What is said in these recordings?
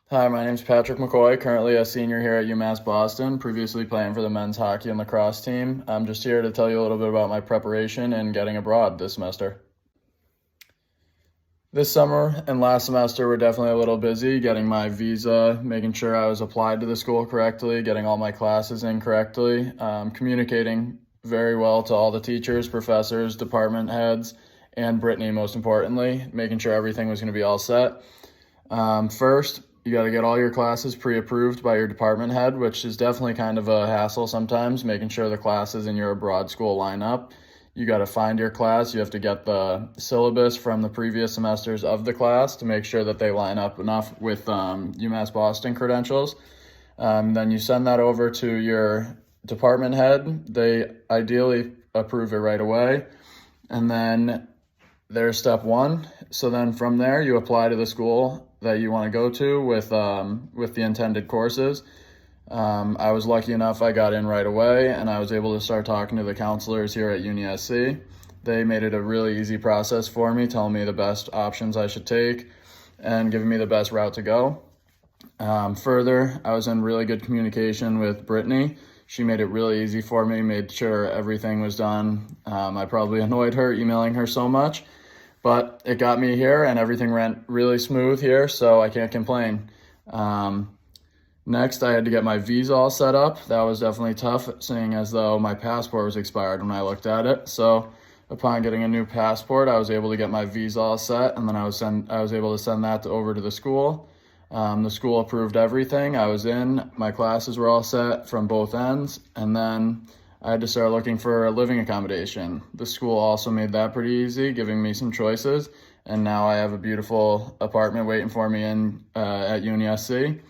Hi, my name is Patrick McCoy, currently a senior here at UMass Boston, previously playing for the men's hockey and lacrosse team. I'm just here to tell you a little bit about my preparation and getting abroad this semester. This summer and last semester were definitely a little busy getting my visa, making sure I was applied to the school correctly, getting all my classes in correctly, communicating very well to all the teachers, professors, department heads, and Brittany, most importantly, making sure everything was going to be all set. First, you got to get all your classes pre-approved by your department head, which is definitely kind of a hassle sometimes, making sure the classes in your abroad school line up. You got to find your class. You have to get the syllabus from the previous semesters of the class to make sure that they line up enough with UMass Boston credentials. Then you send that over to your department head. They ideally approve it right away. And then there's step one. So then from there, you apply to the school that you want to go to with the intended courses. I was lucky enough I got in right away, and I was able to start talking to the counselors here at UniSC. They made it a really easy process for me, telling me the best options I should take and giving me the best route to go. Further, I was in really good communication with Brittany. She made it really easy for me, made sure everything was done. I probably annoyed her emailing her so much, but it got me here and everything went really smooth here, so I can't complain. Next, I had to get my visa all set up. That was definitely tough, seeing as though my passport was expired when I looked at it. So upon getting a new passport, I was able to get my visa all set, and then I was able to send that over to the school. The school approved everything. I was in, my classes were all set from both ends, and then I had to start looking for a living accommodation. The school also made that pretty easy, giving me some choices, and now I have a beautiful apartment waiting for me at UniSC.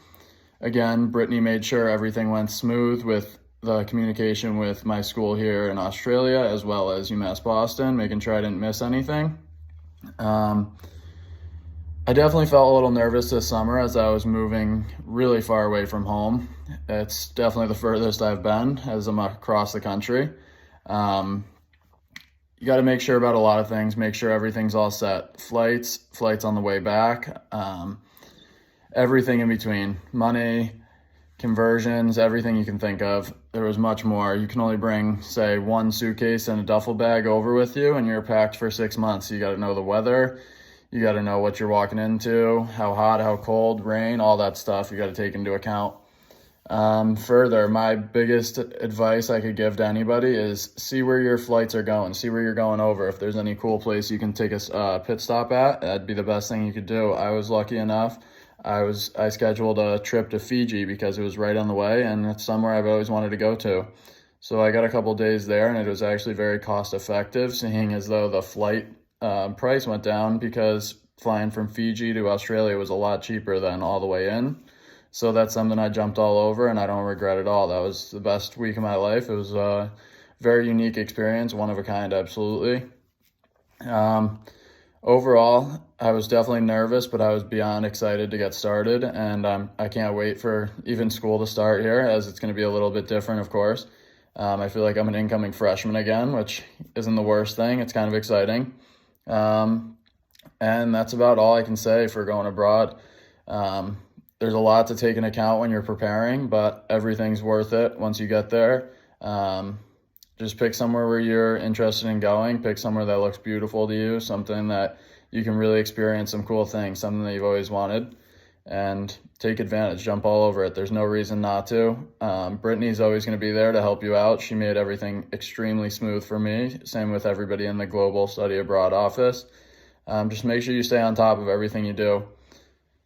Again, Brittany made sure everything went smooth with the communication with my school here in Australia, as well as UMass Boston, making sure I didn't miss anything. I definitely felt a little nervous this summer as I was moving really far away from home. It's definitely the furthest I've been as I'm across the country. You got to make sure about a lot of things, make sure everything's all set. Flights on the way back, everything in between, money, conversions, everything you can think of. There was much more. You can only bring, say, one suitcase and a duffel bag over with you, and you're packed for 6 months. You got to know the weather. You got to know what you're walking into, how hot, how cold, rain, all that stuff you got to take into account. Further, my biggest advice I could give to anybody is see where your flights are going, see where you're going over. If there's any cool place you can take a pit stop at, that'd be the best thing you could do. I was lucky enough. I scheduled a trip to Fiji because it was right on the way, and it's somewhere I've always wanted to go to. So I got a couple days there, and it was actually very cost effective, seeing as though the flight price went down because flying from Fiji to Australia was a lot cheaper than all the way in. So that's something I jumped all over, and I don't regret it all. That was the best week of my life. It was a very unique experience, one of a kind, absolutely. Overall, I was definitely nervous, but I was beyond excited to get started, and I can't wait for even school to start here, as it's going to be a little bit different, of course. I feel like I'm an incoming freshman again, which isn't the worst thing. It's kind of exciting. And that's about all I can say for going abroad. There's a lot to take into account when you're preparing, but everything's worth it once you get there. Just pick somewhere where you're interested in going, pick somewhere that looks beautiful to you, something that you can really experience some cool things, something that you've always wanted, and take advantage, jump all over it. There's no reason not to. Brittany's always going to be there to help you out. She made everything extremely smooth for me. Same with everybody in the Global Study Abroad office. Just make sure you stay on top of everything you do.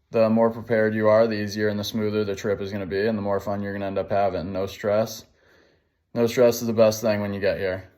The more prepared you are, the easier and the smoother the trip is going to be, and the more fun you're going to end up having. No stress. No stress is the best thing when you get here.